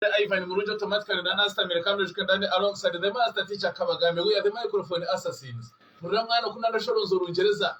Ivan Murujo automatically na Nasta Americano ndani alongside the master teacher Kabagame. We are the microphone assassins. Program ngano kuna ndashoroza urungereza.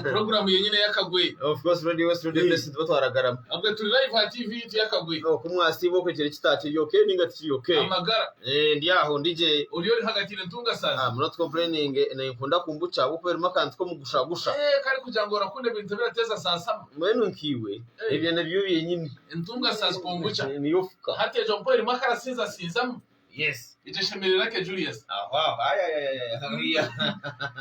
Program yenyine yakagwe. Of course radio West Radio Best batwaragarama. Abwe turi live ha TV yakagwe. No kumwasi bo kwegera kitati yoke ninga tiki yoke. Amagara. Ndi aho ndije. Uriyo hagati ntunga sana. I'm not complaining na nkunda kumbuca bukwe makanti ko mugushagusha. Kari kujangora kunde bintu birateza sansama. Mwenu nkiwe. Ibyo nabyo yenyine. Ntunga sasa kumbuca. Niyofuka. Hati John Paul makara sinza sinzamu. Yes. Iteshemerera ke Julius. Wow. Aya.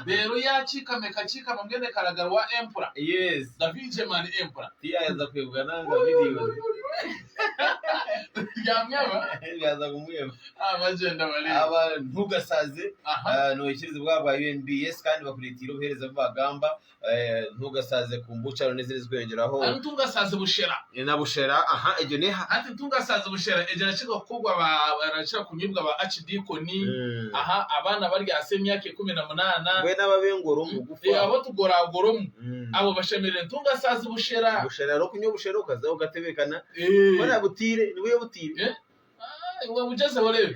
Rero yacika mekacika mungene karagarwa Emperor. Yes. David Man Emperor. Tiya yaza kwebwa nanga video. Yamyaba. Yaza kumweba. Abagenda bali. Aba ntugasaze. No ikirize bwa UNBS kandi bakuritira uhereza bagamba ntugasaze kumbuca n'izindi kwengeraho. Ntungasaze bushera. Na bushera ejo ne ati ntungasaze bushera ejo nashika kugwa barashira kunyibwa ba HD koni abana bari asemya ke 18 we n'ababengoro mugufa abo tugoragoromu abo bashemerera ntungasaze bushera ro kunyo bushera ukaza ugatebekana bana butire niwe butire we bugeze borebe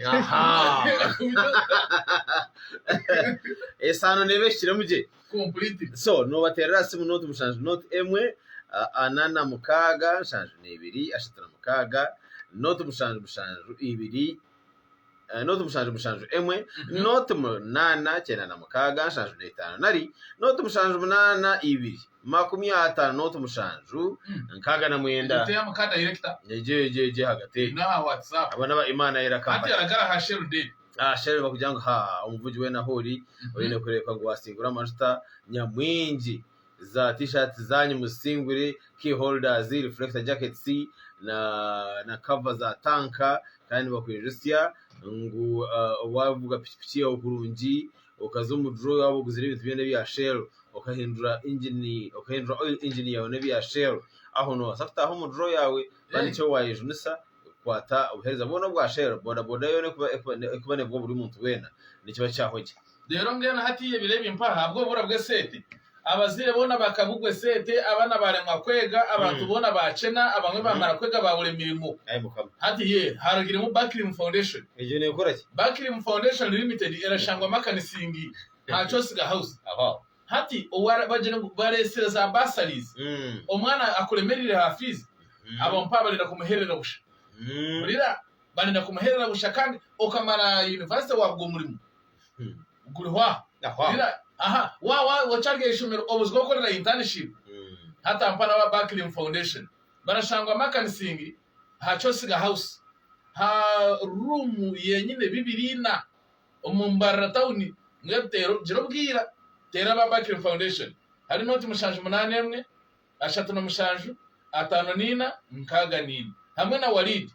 esano nebeshire muje complete so no baterera simu note mushanje note emwe anana mukaga shanje nebiri ashitana mukaga note mushanje ibiri note mushanje emwe note munana cyenda na mukaga shanje n'itano nari note mushanje munana ibiri 50 note mushanje nkaga na mwenda te amukada director je hagate na WhatsApp abana ba Imana yera kamba ati aragara ha share day share bakujanga umuvugi we na hori oyine kureka ngo wasingura amajuta nyamwingi za t-shirt zanyu musingure key holders reflector jackets na cover za tanka kandi bakwije Russia ngo wavuga pikipiki ya ukurungi ukazumu draw yabo guzira ibintu byene bya Shell ukahindura oil engine yawe ne bya Shell aho no safta aho mu draw yawe bani cyo wayijunisa kwata uhereza bono bwa Shell boda yo ne kubane bwo buri muntu wena nikiba cyahoje rero ngena hatiye birebe impaha bwo burabwe sete abazire bona bakabugwe sete abana baremwa kwega abantu bona bacena abamwe bamara kwega babure mirimo hatiye haragira mu Backrim Foundation eje ne gukora ki Backrim Foundation Limited irashangwa makanisingi hacho siga house hati owara bajene baresera za bursaries omwana akuremerire hafiz abampa barira kumuherera busha burira barira kumuherera busha kandi okamara university wabwo murimo gurwa burira wacharge ishomero obuzgo korera internship hata mpana wa Backrim Foundation barashangwa makanisingi hacho siga house ha room yenyine bibirina umumbara town ngetero jirobwira tera ba Backrim Foundation hari noti mushanje 8 emwe ashatu no mushanje 5 nina nkaga nini hamwe na Walid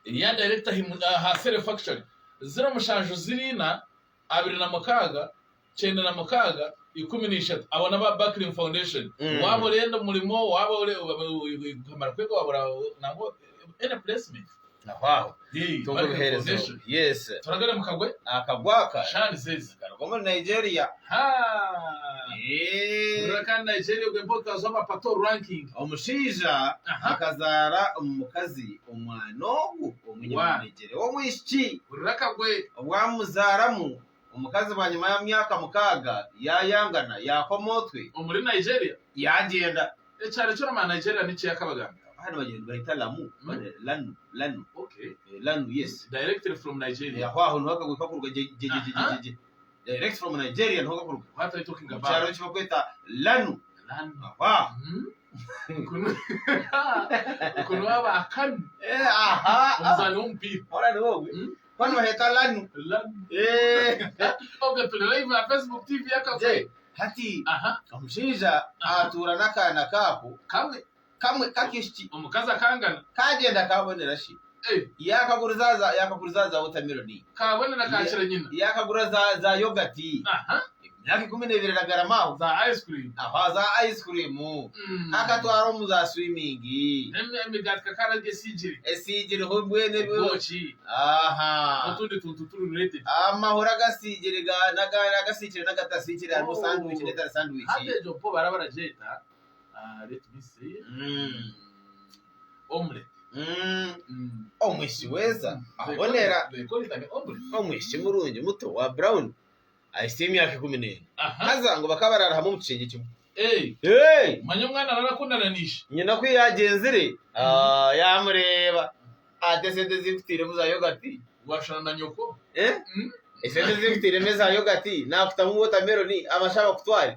ya director ha Sere Factory zero mushanje zirina 2 na mukaga 9 na mukaga 13 abona ba Backrim Foundation wabo rendo mulimo wabo kamara kwego wabura nango any placement wow tungo bihereza yes turagara mukagwe akagwaka shani sezi karagoma Nigeria uraka Nigeria gwe mboka zoma pato ranking omushija akazara umukazi umwanogu umunyamagere wo mwishiki uraka gwe obwamuzaramu umukazi banyuma ya myaka mukaga yayangana yakomotwe muri Nigeria yagenda cyane cyo na Nigeria ni cyakabagamba hano bagenda bahita lanu okay lanu yes directly from Nigeria aho ntwakagwe kakurwa je direct from Nigeria ntwakagwe what are you talking about cyaro cyo kwita lanu kuno aba akan umzani umpi ora ni wowe kwani bahita lanu okay to live na Facebook TV yakagwe hati omushija atura nakana kapo kamwe kakishiki umukaza kangana kagenda kabonera shi yakagurizaza watermelon kabonera kashira nyina yakagura za yogurt yaki 12 na garama za ice cream za ice cream akatwara mu za swimming gat kakara ge sijiri ho bwene bochi utundi tuturu related amahora gasijiri nagasijiri nagatasijiri arimo sandwich neta sandwich hate jo po barabara jeta let me see omelette omwishi weza abonera omwishi murungi muto wa brown ahise imyaka 14 haza ngo bakabarara hamwe mu gisenge kimwe manya umwana arakunananisha nyina ko yagenzire yamureba atesende zifitire muza yogati washana na nyoko esende zifitire meza yogati nafuta mu watermelon amashaba kutwari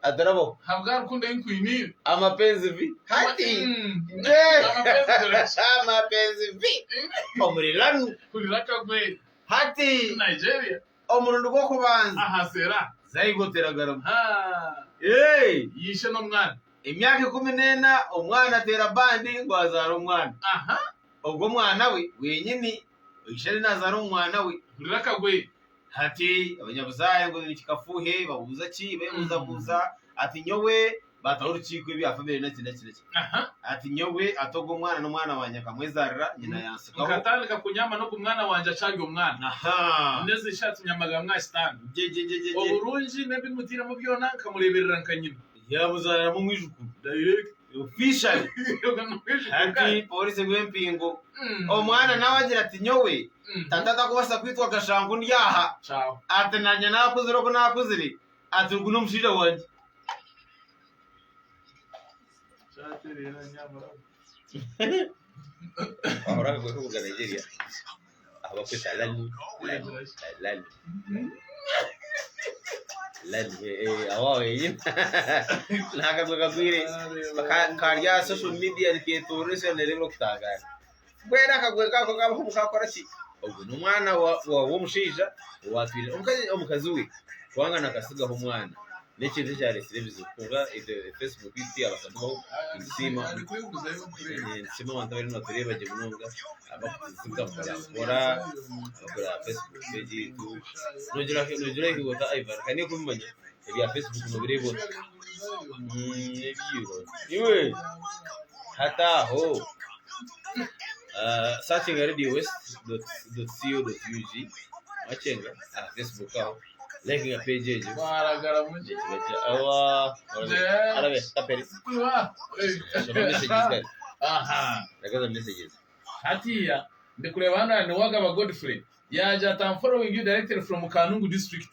adarabo habwa rukundo y'inkwinira amapenzi vi hati amapenzi vi omuriranu kuriraka gwe hati Nigeria omurundo gwo kubanza ahasera zayigotera garama yishe no mwana imyaka 14 umwana atera bandi ngo azara umwana ubwo mwana we wenyine ishari nazara umwana we kuriraka gwe hati abanyabuzaye ngo nikikafuhe babuza ki bebuza ati nyowe bataho urukiko ibyafa bere nati ati nyowe atogo umwana n'umwana wanje akamwezarira nyina yansikaho ukatandika kunyama no kumwana wanje acage umwana neze ishatse nyamaga mwasitani uburunji nebi mutira mu byona kamureberera nkanyina yabuzarira mu mwijuku direct official hati polisi gwempingo omwana nawe agira ati nyowe tatata kubasa kwitwa gashangu ndyaha ciao ati nanya nakuzira ko nakuzire ati ugu no mushira wanje chaterera nyamara ahora ko kuvuga Nigeria aba kwita lani awawe yina nakazwa kwire karya social media riketurisha nerero kutagara bwera kagwe kako kabo mukakora ki ubwo numwana wo mushija watwire omukazi we kwangana kasigaho umwana n'ikintu cya televiziyo kunga Facebook iti abasabaho insima insima wandabari no tureba je munonga abakuziga bakora Facebook page tu nojira kigota Ivar kani kumanya ya Facebook no birebo iwe hata ho searching radiowest.co.ug achenga Facebook aho liking a page baragara munje awa arabe taperi nagaza messages hatiya ndikureba hano ni wagaba Godfrey yaje atam following you directly from Kanungu district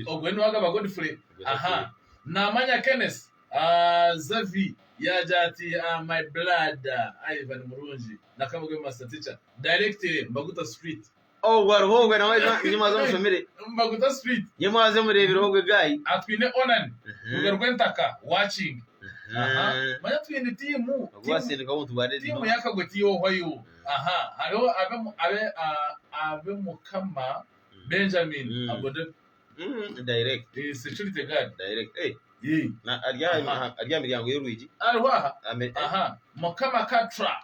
ogwe ni wagaba Godfrey namanya Kenneth Zavi yaje ati my blood Ivan Murunji nakamugwe master teacher directly Mbaguta street waruhogwe nawe nyuma zo musomere Mbaguta street nyuma zo murebera hogwe gayi atwine onan ugarwentaka watching manya twine timu gwasendeka umuntu barezi timu yakagwe tiyo hoyo hariho abe mukama Benjamin abode direct security guard direct na arya miryango y'uruigi mukama Katra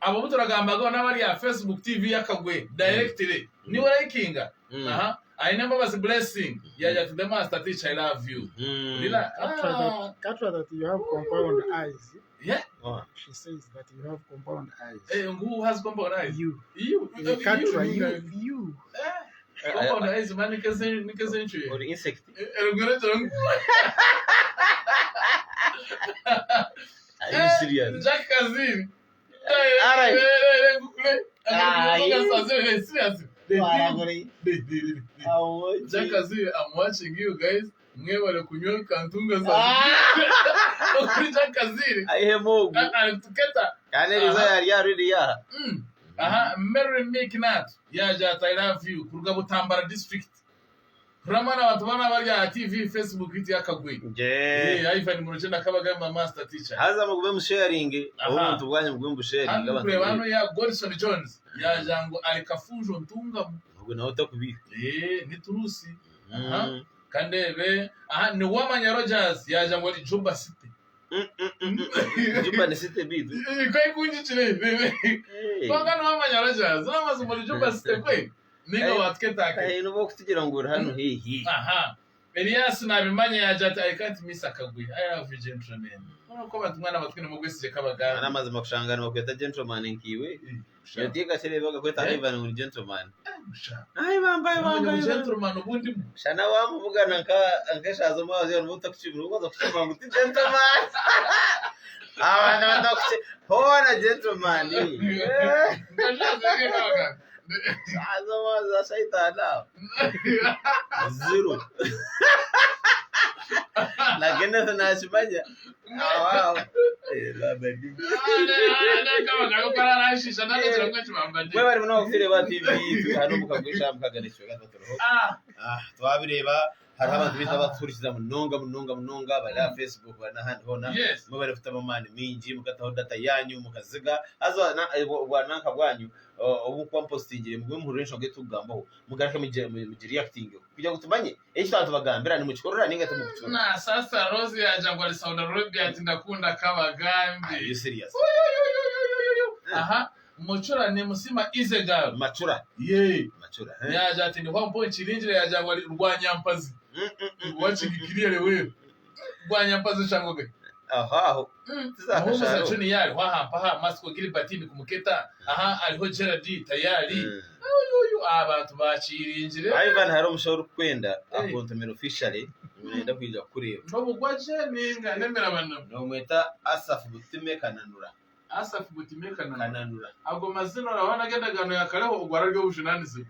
abo muturagambagaho n'abari ya Facebook TV yakagwe directly niwe likinga aina mbabazi blessing yaja to the master teacher I love you Katra that you have compound eyes she says that you have compound eyes who has compound eyes you Katra you compound eyes man nikazenchwe or insect are you serious Jack Kazin Jakazi, I'm watching you guys. Mwebale kunywa kantunga za kuri Jakazi ahemogu tuketa yani riza yari ready ya Mary Miknat yaje I love you kuruga Butambara district Ramana watu bana bari ya TV Facebook iti yakagwe Ivan Murunji nakabaga ma master teacher haza mugube mu sharing umuntu bwanye mugube mu sharing abantu ya Godson Jones yaje ngo alikafunjo ntunga ubwo nawe utakubika ni turusi kandebe ni wamanya Rogers yaje ngo Juba City Juba ni city bidu kai kunji chile kwa kana wamanya Rogers namaze muri Juba City kwe ninga watketa kai no bokutugira ngo hano hehe Elias nabimanya yaje I can't miss akagwe I love you gentlemen ko batumwana batwine mu gwesije kabagara namaze makushangana bakweta gentleman nkiwe yatika cheleba gakweta Ivan muri gentleman bambaye gentleman ubundi shana wamuvugana nkeshazo mazi yo mutakishimira ubaza kushima ngo gentleman abana badakuce hona gentleman azawaza shaitana zero lakini tunashimanya wow labadi wewe bari no kufireba TV hano mukagurisha mukaganisha gatatu twabireba hari abantu bita baturikiza munonga bari Facebook bari n'ahandi hona mwe bari fite amamani mingi mugataho data yanyu mukaziga azana bwananka bwanyu ubu compostingire mwe mururisha ngo tugambaho mugarake mu reacting kujya gutumanye icyo abantu bagambira ni mu kikorora ninga tumukucura na sasa Rose yaje ngo ari Saudi Arabia ati ndakunda kabagambi you serious aha mucura ni musima izegal macura macura yaje ati ni kwa mpo chirinjire yaje ngo ari rwanyampazi wachigikiriye wewe rwanyampazi changoge aho tuzafasha chuni yari wahampa Masco Gilbert ni kumuketa aha ariho Gerard tayari abantu bacirinjire Ivan hari umushoro kwenda akontomera officially nenda kwiga kureba babugwaje ninga nemera abantu no mweta Asaf Butime Kananura ago mazina urabona gendagano yakareho ugwara ryo bujunanize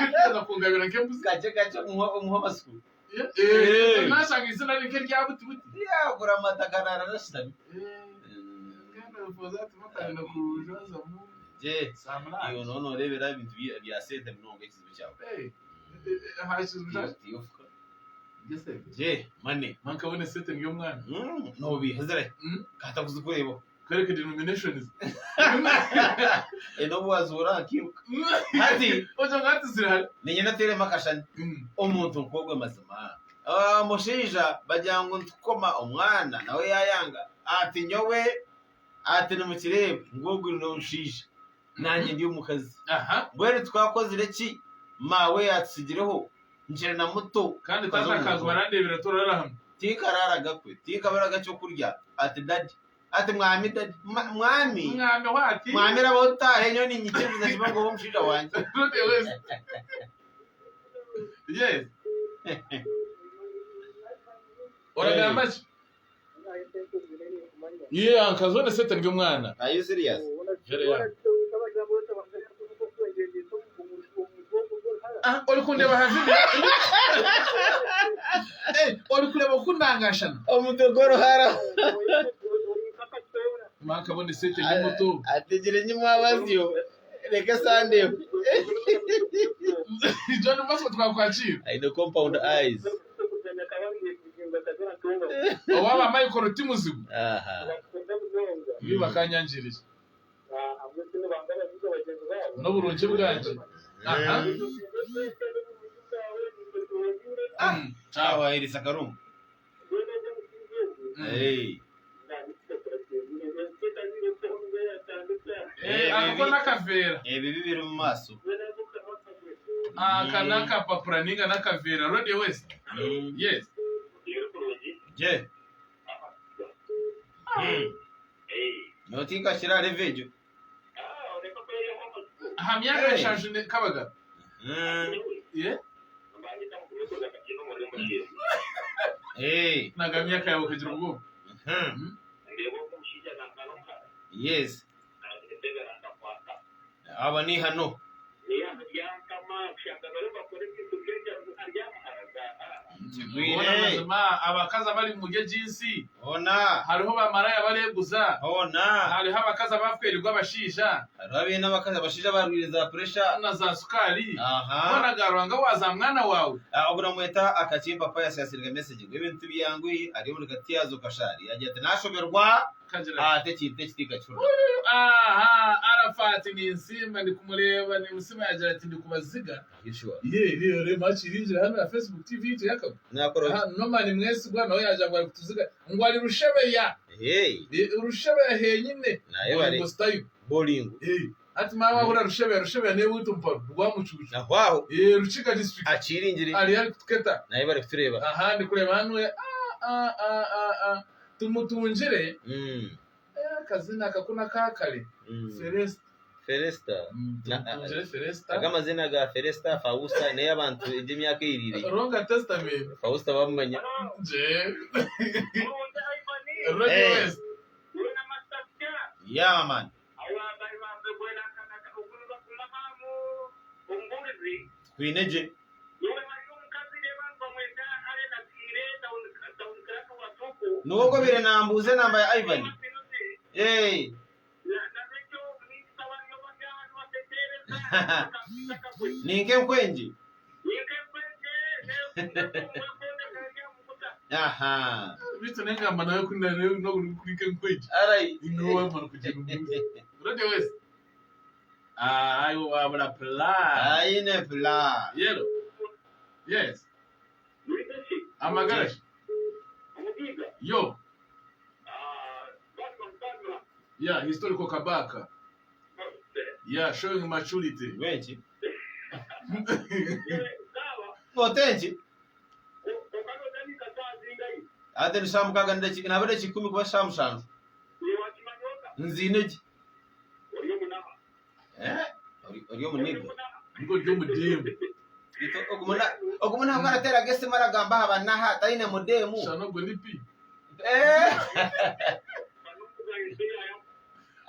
ndaza kungabira nkembuzi gace umuho Masco nashaka izina rike rya buti ya gura matakanara nashitami ngana fozati mutana kujoza mu je iyo nono rebera ibintu bya sente mnongo ikizibu cyawe hashize bya je mane mankabone sente ngiyo mwana no bihazare kata kuzikureba kareke denominations eno wazura kiruka hati ojo ngati zira ninye natere makashani umuntu nkogwe mazima mushija bajyango ntukoma umwana nawe yayanga ati nyowe ati numukirebe ngogwe no nshije nanjye ndi umukazi bwere twakoze reki mawe yatsigireho njere na muto kandi tazakaza barandebera turara hamwe tikararaga kwe tikabaraga cyo kurya ati daddy ati mwami daddy mwami wati mwami rabota nyoni nyikiruza kibango bomushija wanje yes oragamba ankazone sete ngiyo mwana are you serious uri kundeba hafi uri kureba kunangashana umutogoro hara makabone sete y'umuto ategere nyuma abazyo reka sande John Masco twakwakira I know compound eyes waba Michael Timuzibu biba kanyanjirije no burunje bwanje chawa iri sakarum akona kavera bibi biri mu maso kanaka papura ninga nakavera road west yes je notinga shira revejo hamyaka shanje kabaga nagamya kayo kugira ubwo yes aba ni hano abakaza bari mu gihe jinsi ona hariho bamaraya bareguza ona hariho abakaza bafwerirwa abashisha hariho abena abakaza abashisha barwiriza pressure na za sukari bona garwanga waza mwana wawe ubura mweta akachimba paya sasirga message ngo ibintu byanguye ari muri katiyazo kashari yagiye ati nashoberwa teki kachura arafati ni nsimba ndi kumureba ni musima yagira ati ndi kubaziga ye match irinjira hano ya Facebook TV yakaba no mani mwese gwa nawe yaje ngo kutuziga ngo ari rushebeya rushebeya henyine naye bari bowling ati mama ura rushebeya ne witumpa rwamucucu ahwaho ruchika district achiringire ari ari tuketa naye bari kutureba ndi kureba hano tumutunjire kazina kakuna kakale Feresta agamazina ga Feresta Fausta ne yabantu imyaka irire ronga testament Fausta bamanya je Radio West. Yeah, man. Kwineje. Nuko bire nambuze namba ya Ivan. Hey. Ninge kwenji. Aha. Vitu nenga manayo kuna no kunike kwenji. Alright. Ingowa mano kujibu. Radio West. Ayo wabla pla. Aine pla. Yellow. Yes. Amagarash. Yo. Yeah, historical Kabaka. Yeah, showing maturity. Wenchi. Potenchi. Ate nishamukaga ndachi nabade chikumi kuba shamushanu. Nzineji. Oriyo muniga. Ngo ryo mudimu. Okumuna ngaratera gese maragamba abanaha taine modemu. Shano gonipi.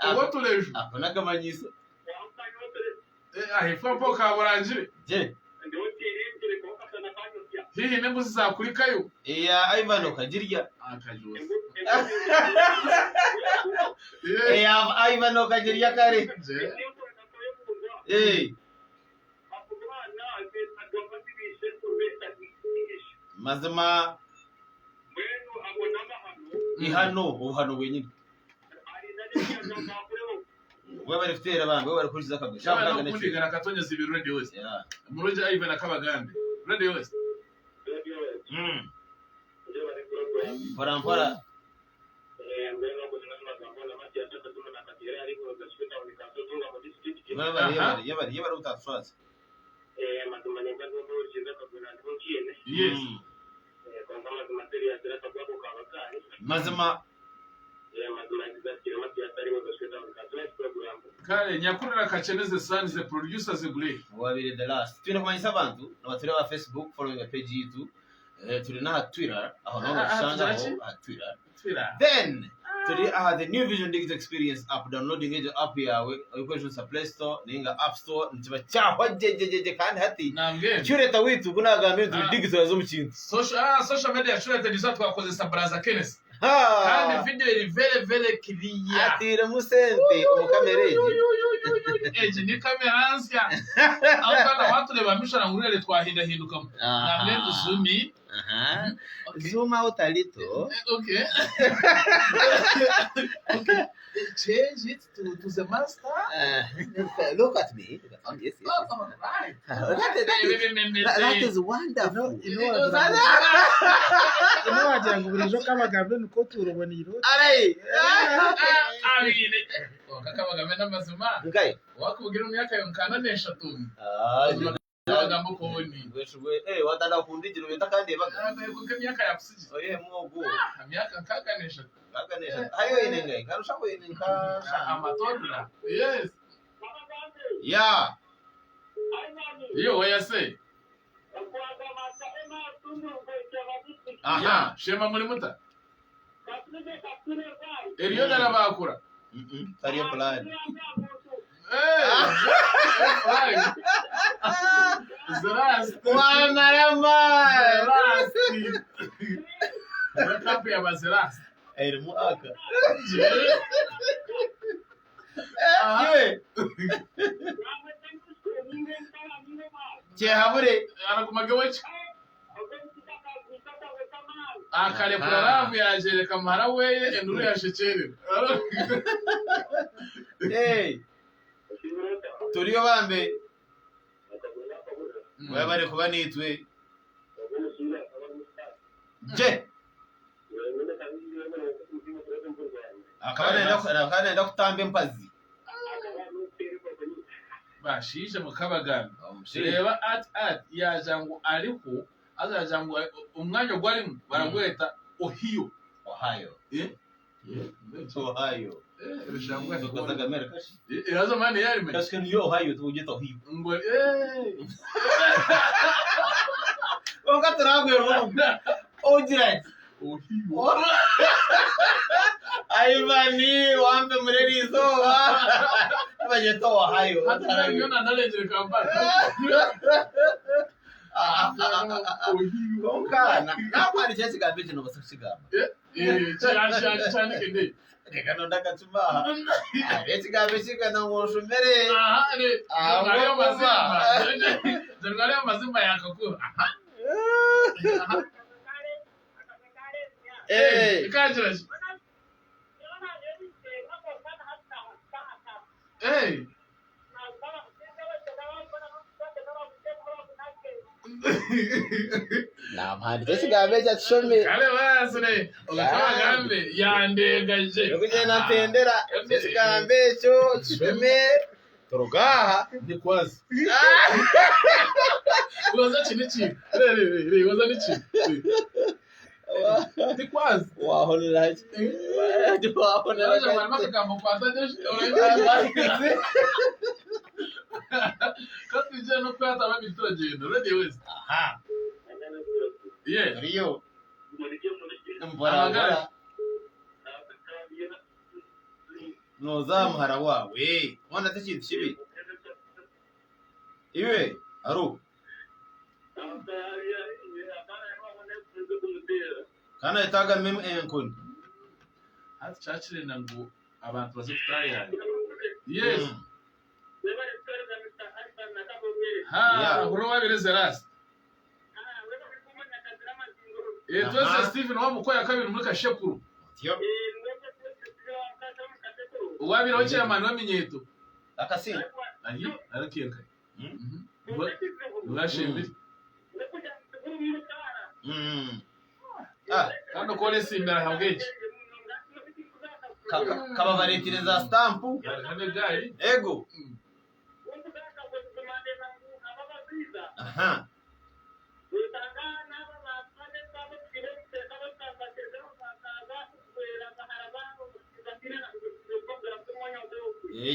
What lejo? Akona gamanyiso. Ahifwa mpo kaburangire. Je. Hihi nembuzi zakurikayo. Iya Ivan okagirya. Akajosa. Iya Ivan okagirya kare. Mazima ihano wenyine. Wewe bari fitera bantu, wewe bari kuriza kabisa. Shaka n'ukundi gara katonyeza ibiro Radio West. Muroje Ivan akabagande. Radio West. Mpora. Yabari utatwaza. Yes. Mazima kale nyakurira kacheneze sun the producer the great wabire the last twina kumanyisa abantu nabatire wa Facebook following the page yitu turi na Twitter aho no gushanga aho Twitter then turi the New Vision Digital Experience app downloading ejo app yawe ukoresha Play Store ninga App Store ntiba cyaho jejeje kandi hati cyureta witu kunagambe turi digital zo mu kintu social media cyureta dizo twakoze sabraza Kenneth kandi video iri very clear atire musente umukamereje ni kamera ansya abana watu le bamishana ngurere twahindahinduka namwe duzumi zoom out a little okay change it to the master look at me yes right that is wonderful wagira ngo burijo kabagambe nuko turuboniro abine kakabagambe n'amazuma ngai wakubwira umyaka yonkana n'eshatu bagambo koni weshwe watanda kundigiro beta kandi bagambe kuko imyaka yakusije oye mwogo imyaka kakanesha ayo ine ngai karusha ko ine nka amatodra yes yeah yo wayase aha shema muri muta eriyo narabakura tariyo plan Zerasti wanarama Zerasti ya bazerasti mu aka yewe chehabure arakumaga wacha akale praravu yajereka mara weye enduru yashecere turiyo bambe wewe bari kuba nitwe je akabana kutambe mpazi bashishe mukabagana reba at yajangu ariko azajangu umwanya gwarimo baragweta Ohio Rishangwe tukazaga Amerika shi. Yazo mani yari me. Parce que New Ohio tugeta Ohio. Ngo Onga turagwe ro. Ojira. Aivani wambe mreli izoba abanyetoa hayo hata hiyo na knowledge kampani Konkana napari chesi gabeje no basashigama cyane kende Kano ndakatuma Eti gabeje kana ngoshumere Zangalia mazima yako kajira na mpandi chesi gabeje atshome kale wasre ukaba gambe yandegaje kugenda ntendera chesi gabecho atshome torogaha ni kwazi uza chinichi re uza nichi ni kwazi wahonera iki wahonera aje mama kama kwaza je kasi je no kwata mami turagenda ready wese aha Rio mbara nozamuhara wawe wana takintu kibi iwe aru kana itaga meme enkoni hati chachire nangu abantu bazitaya yes huro wabireze rasi twese Steven wa mukoya kabiri muri kashekuru wabira wakira manu wamenyeto akasini ayi arakiyenka urashimbi kandi kole simbera habweje kaba baretireza stampu ego aha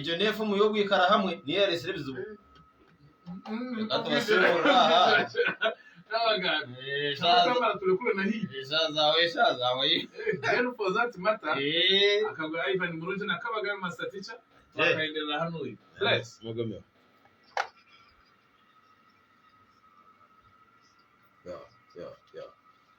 Jonefu muyogu ikara hamwe niye reservice ubu atubasura shaza tulekule na hii shaza we then for that matter akagwa Ivan Muruji na kabaga master teacher twakaendelea hano hii bless mugomeo ya